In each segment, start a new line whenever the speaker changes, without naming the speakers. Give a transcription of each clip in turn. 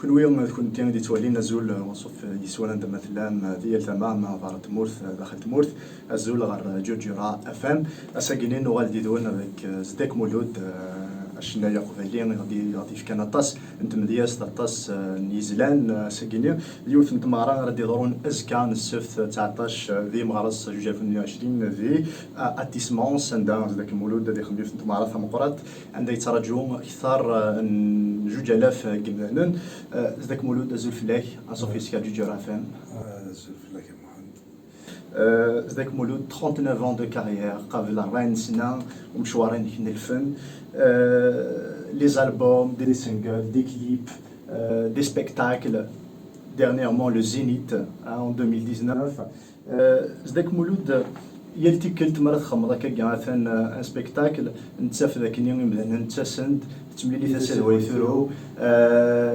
كنوي كنت غادي توالي نزول وصف يسوان عند مثلا ديال تمام فار تمورث داخل تمورث الزول غير جوجورا افام اساكينين وغالدي دون افيك زداك مولود الشنايا قبالي غادي في كنطاس انت مدياس طاس نيزلان ساكيني اليوث نتمارا غادي يضرون ازكا السبت 19 ذي مغرس 2022 ذي اتيسمونس عندها ذاك المولود هذي خميس نتمارا ثمقرات عندها يتراجعوا اكثر من 2000 كمانن ذاك مولود ازول فلاك اصوفي سكا جوجورا فام
ازول فلاك محمد
ذاك مولود 39 ans دو كارير قبل 40 سنه ومشوارين كنا الفن les albums, des singles, des clips, des spectacles. Dernièrement, le Zénith en 2019. ذاك مولود يلتي كلت مرات خمرة كاع ثان ان سبيكتاكل نتساف ذاك اليوم مثلا نتسند تمليلي تسال ويثرو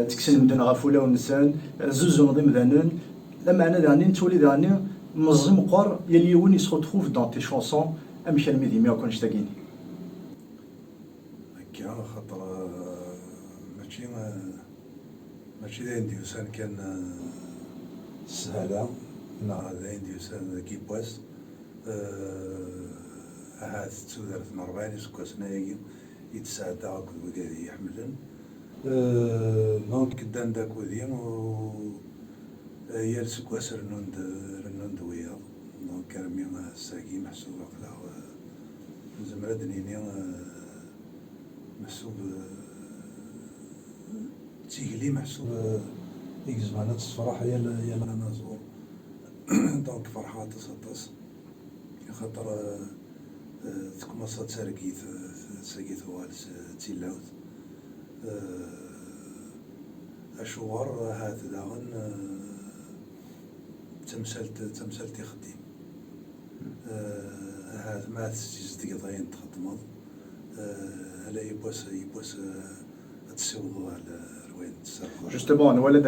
تكسن مدن غافولا ونسان زوز نظيم مثلا لا معنى داني نتولي داني منظم قر يلي ون يسخو تخوف دون تي شونسون امشي الميدي ما كونش تاكيني
هكا خاطر ماشي داين ديوسان كان سهلة نا داين ديوسان كيبواس هاد تسودرت مربعين سكواسنا ياكي يتساعد هاك وكادي يحملن دونك كدان داك وديم و هي سكواس رنوند ويا دونك كرمي الساكي محسوب قلا زمرا دنيني محسوب تيجلي محسوب ديك الزمانات الصراحة يا نازور دونك فرحة تصطس خاطر تكمص تسرقيت هوال تيلاوت أشوار هات داغن تمثلت يخدم هات ما تستيق ضاين تخدمض هلا يبوس تسوض على روين تسرق.
Justement, nous voilà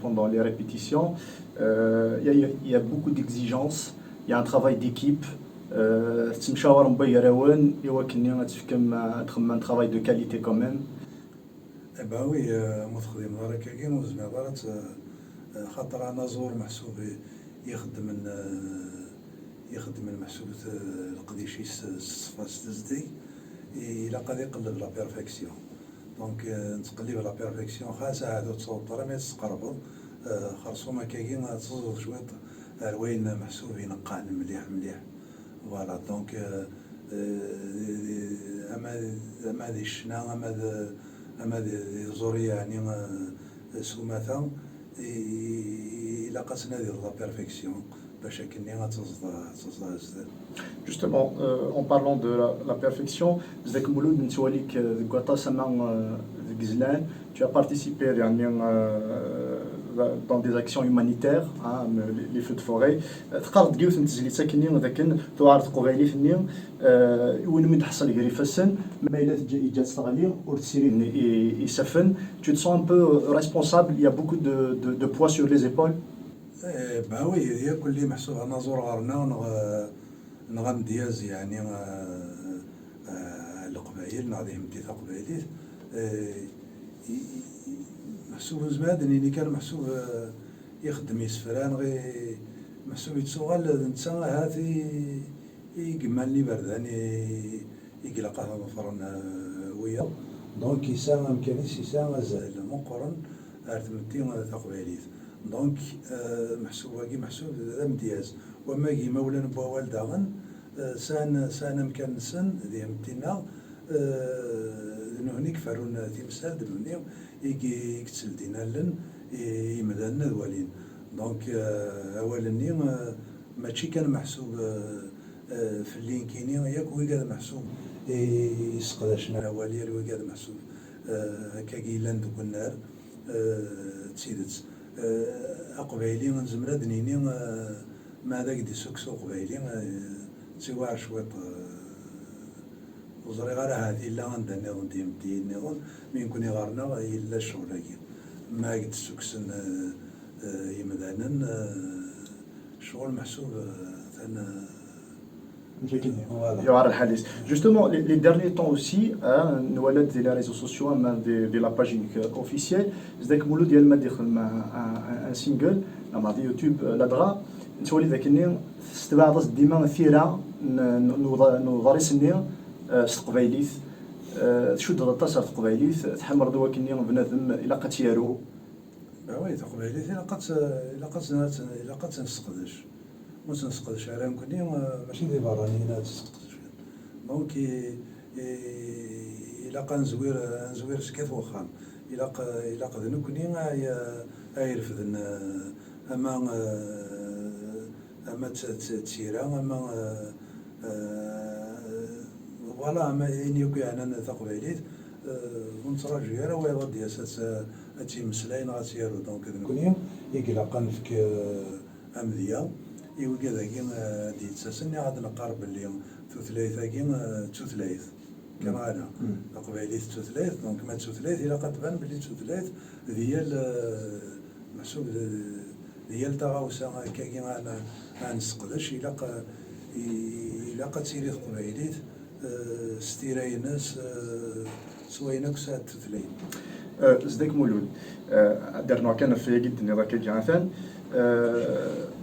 pendant les répétitions, il y a beaucoup d'exigences, il y a un travail d'équipe. تمشاور مبيراون يوكلني غتفكم تخمم travail de qualité quand même.
با وي متخدم دارك كاين وزمي دارت خاطر انا زور محسوب يخدم المحسوب القديشي الصفاس تزدي الى قد يقلب لا بيرفكسيون دونك نتقلب لا بيرفكسيون خاصه هادو تصوت راه تقربوا خرصوما كاين تصوت شويه روين محسوب ينقان مليح فوالا دونك اما دي الشنا اما دي زوري يعني سوماتا الى قاسنا ديال لا بيرفكسيون باش كني غتصدى زدان.
Justement, en parlant de la perfection, Zek Mouloud Ntoualik Gwata Saman Gizlan, tu as participé dans des actions humanitaires, hein, les feux de forêt. تقارد جيوث نتزلي ساكني ذاك توعرض قبيلي ثني وين من تحصل يجري فسن ما إلا جات تغلي وتسيري يسفن. Tu te sens un peu responsable, il y a beaucoup de poids sur les épaules.
با وي هي كل محسوب انا زور غارنا نغم دياز يعني القبائل نعطيهم امتثال قبائلي محسوب زمادني اللي كان محسوب يخدم يسفران غي محسوب يتسوغال نتا هاتي يقمالني بردان يقلقها مفرن ويا دونك يسا مكانيس يسا زال مقرن ارتمتين تقبائليت دونك محسوب كي محسوب امتياز وما كي مولا بوال داغن سان مكان سن ذي امتنا هنيك فرون تمثال دنيا يجي يكتسل دينا لن يمدان الوالين دونك اولني ماشي كان محسوب في اللينكيني ياك وي كان محسوب يسقداشنا والي وي كان محسوب هكا كيلان دوك النار تسيدت أقبايلي نزمرا دنيني ما داك دي سوكسو قبايلي تيوار شويط وزري غير هادي إلا عندها نظام ديال النظام من كوني غارنا إلا الشغل ما قد سوكسن يمدانا شغل محسوب ثان
يوار الحديث justement les derniers temps aussi نولد ديال les réseaux sociaux دي لا باج اوفيسيال زداك مولود ديال ما دخل مع ان سينجل مع دي يوتيوب لادغا نتولي ذاك النيم استبعد ديما ثيرا نظري سني استقبايليت شو ضغطات استقبايليت تحمر دوا كني بنادم الى قتيارو
وي تقبايليت الى قد تنسقدش ما تنسقدش على يمكن ماشي دي برانيين تسقدش دونك الى قا نزوير سكات وخام الى قد نكوني يرفد اما تسيرا اما فوالا اما ينيوكي عنا تقبايليت ونتراجعو يرا ويض دياسات هاتي مسلاين غاتيارو دونك نكوني يقلقا نفك امذيه إيوا كذاكي ديتساسني غادي نقارب بلي توثلايثاكي توثلايث كما أنا قبايليت توثلايث دونك ما توثلايث إلا قد تبان بلي توثلايث ديال محسوب ديال تغاوسا هكاكي ما نسقدش إلا قد تسيري قبايليت ستيراي الناس سوينك ساعة توثلايث
زداك مولود درنا كان في جد ذاك الجعفان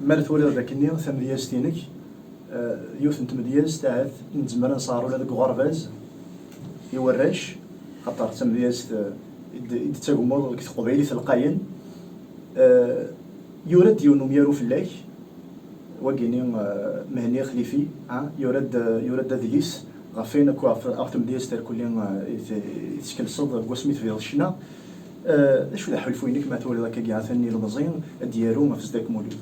مالت ولد ذاك النير ثم دياستينك يوث نتم دياس تاعت نتزمر نصارو لهذاك غرباز يوريش خاطر ثم دياس يتساقمو كي قبايلي القاين يورد يونم يارو فلاك وكيني مهني خليفي يورد ذيس غافين كوا اختم دياس تاع كل يتشكل صد قسميت في الشنا شو ذا حلفوينك ما تولي ذاك كاع ثاني المزين ديالو ما فزداك مولود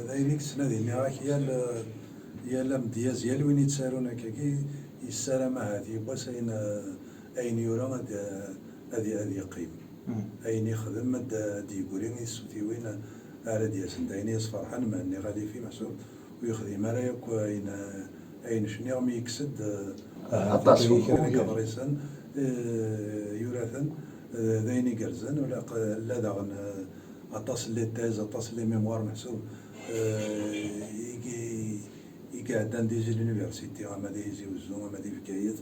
داينك السنه ديالي راك يا مدياز ديال وين يتسالون هكاكي السلامه هذه باس اين يورا هذه قيم اين يخدم دي يقولين يسوتي وين على دياس دايني فرحان ما اني غادي في محسوب ويخدم رايك اين شنو مي يكسد
الطاسو
كبريسان يوراثن ذيني قرزن ولا لا داغن اطاس لي تاز اطاس لي ميموار محسوب يقعد عند ديجي لونيفرسيتي اما ديجي وزو اما دي فكايت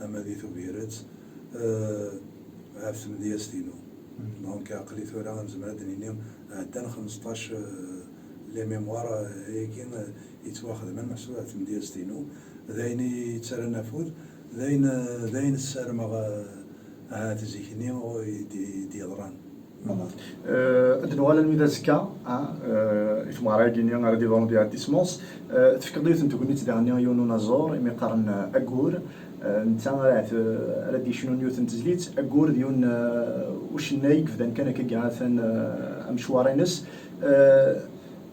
اما دي ثوبيرات عرفت من دياستينو دونك عقلي ثورا نزمر دنينيم عندنا 15 لي ميموار هيك يتواخذ من محسوب عرفت من دياستينو ذايني يتسرى نفوذ ذاين السرمغ هات زيكني دي ضران
دنوالا الميدازكا إثم راجيني غادي دون دي ارتيسمونس تفكر ديت انت كنت دانيا يونو نازور يمي قارن اكور انت راه شنو نيوتن تزليت اكور ديون واش نايك فدان كان كاعثان مشوارينس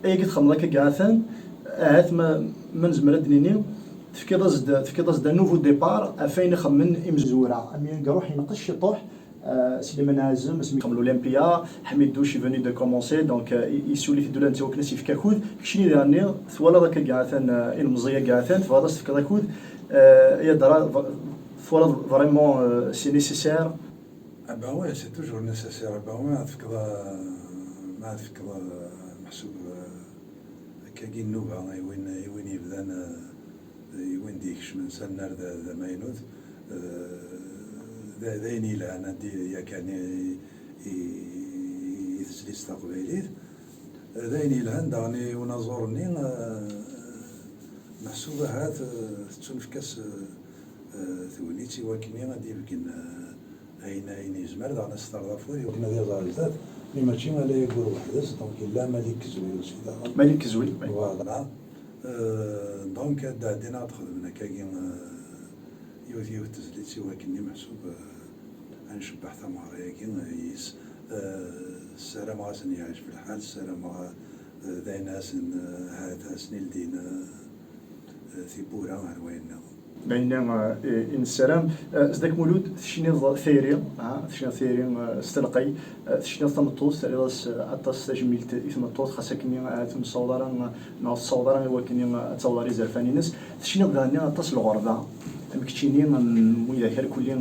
اي قد خمضه كاعثان هات ما نزمر دنيني تفكير زد نوفو ديبار افين يخمن امزوره امين يروح ينقش يطوح سليمان عازم اسمي كم الاولمبيا حميد دوشي فوني دو كومونسي دونك يسولي في الدوله نتاعو كناسي في كاكود كشني داني ثوالا ذاك كاعثان المزيه كاعثان فهذا تفكير كاكود يا درا ثوالا فريمون سي نيسيسير
با وي سي توجور نيسيسير با ما تفكر محسوب كاكي النوبه وين يبدا وين ديكش من سنر ذا ماينوت ذايني لعنا دي يا كان يتسلي استقباليت ذايني لعن داني ونزورني محسوبة هات تنفكس ثوليتي وكني غادي يمكن اين يزمر دانا ستار فوري وكنا ديال زاريتات مي ماشي ما لا يقول وحدس دونك لا مالك زويل وسيدا
مالك زويل
فوالا دونك دينا تخدمنا كاين يوثيو تزليتي ولكني محسوب نشبح ثمار كاين يس السلام غاسن يعيش في الحال السلام داينا هذا سنين دينا ثيبورا هروينا
بين إن السلام زدك مولود تشني ثيري تشني ثيري استلقي تشني ثمطوس تريضاس أطاس تجميل ثمطوس خاصكني ثم صودران ناس صودران وكني تصوري زرفانينس تشني ذاني أطاس الغربة مكتشيني ويذكر كل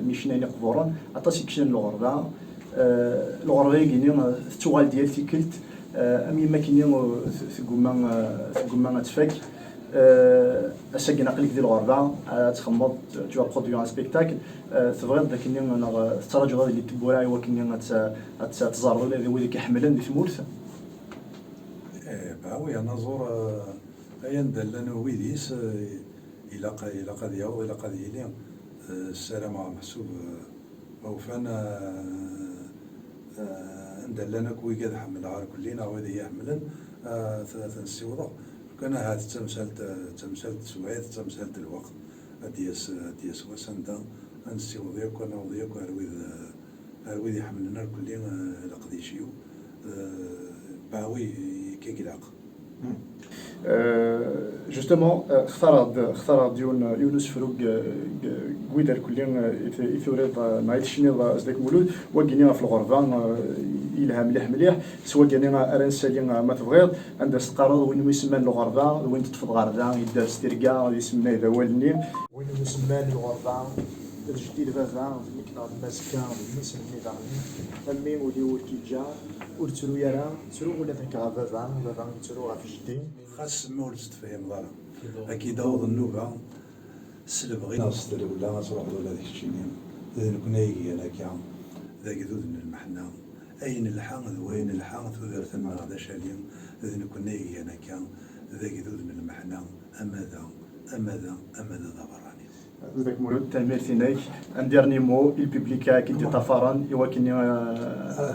مشينا نقبورن أطاس يكشن الغربة يجيني توال ديال تيكلت أمي ما كاينين في كوما تفاك أساكن عقلك ديال الغربة تخمض تو برودوي ان سبيكتاكل تبغيض ذاك اللي تراجع هذا اللي تبوراي وكاين تزاروا اللي هو اللي كيحملن دي ثمورث
باوي انا زور ايا دلنا ويديس الى قد يعوض الى قد يلي السلام محسوب وفانا ندلنا كوي قد حمل عار كلنا وهذه يحملن تنسيوضا كان هاد تمثلت سويت تمثلت الوقت ديس وسندا نسيوضا كنا وضيق هرويد يحملنا كلنا لقديشيو باوي كيكلاق
جوستومون اختار ديون يونس فروق قويدر كلين يثوريض ما يتشنيض ازدك مولود وكينينا في الغربة إلها مليح سواء كينينا أرنسالي ما تبغيض عند استقرار وين يسمى الغربة وين تطفض غربة يدار ستيركا يسمى إذا والني وين يسمى الغربة الجديد فافا نكنا الماسكا والناس اللي دارني أمي ولي ولكيجا ورترو يرا ترو ولا ذاك فافا ترو غا في جدي
خاص ما ولست تفهم ضرا اكيد عوض النوبه سلبغي ناصر ولا نصرح ولا داك الشيء اذا كنا يجي انا كاع ذاك ذود من المحنه اين الحان وين الحان ثورت ما غدا شاليم اذا كنا يجي انا كاع ذاك ذود من المحنه اماذا ضبراني
ذاك مولود تنمير ثينيك ان ديرني مو البوبليكا كي دي طفران يوكني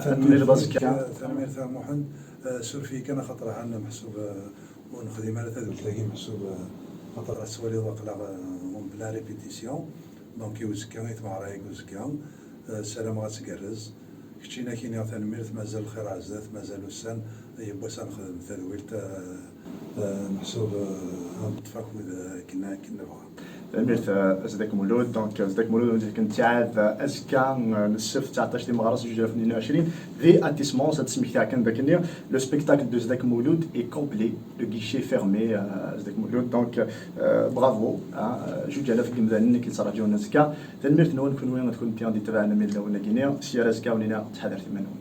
تنمير بازكا
تنمير ثا محن سورفي كان خطره عندنا محسوب ونخدم على هذا تلاقي محسوب خطر سوالي وقلا مون بلا ريبيتيسيون دونك يوزكا يتمع رايك يوزكا السلام غاتسكرز كتشينا كينيا تنميرت مازال الخير عزات مازال السن يبوس نخدم تدويلت محسوب نتفاك كنا بغا
ميرت ازدك مولود دونك ازدك مولود كنت عاد ازكا السف 19 دي مغرس 2022 في اتيسمون تسميك تاع كان داك النيا لو سبيكتاكل دو ازدك مولود اي كومبلي لو غيشي فيرمي ازدك مولود دونك برافو جوج على في المدن كي تراجعوا ازكا تنميرت نون كون وين تكون تي عندي تبعنا من لونا كينيا سير ازكا ولينا تحضر ثمنهم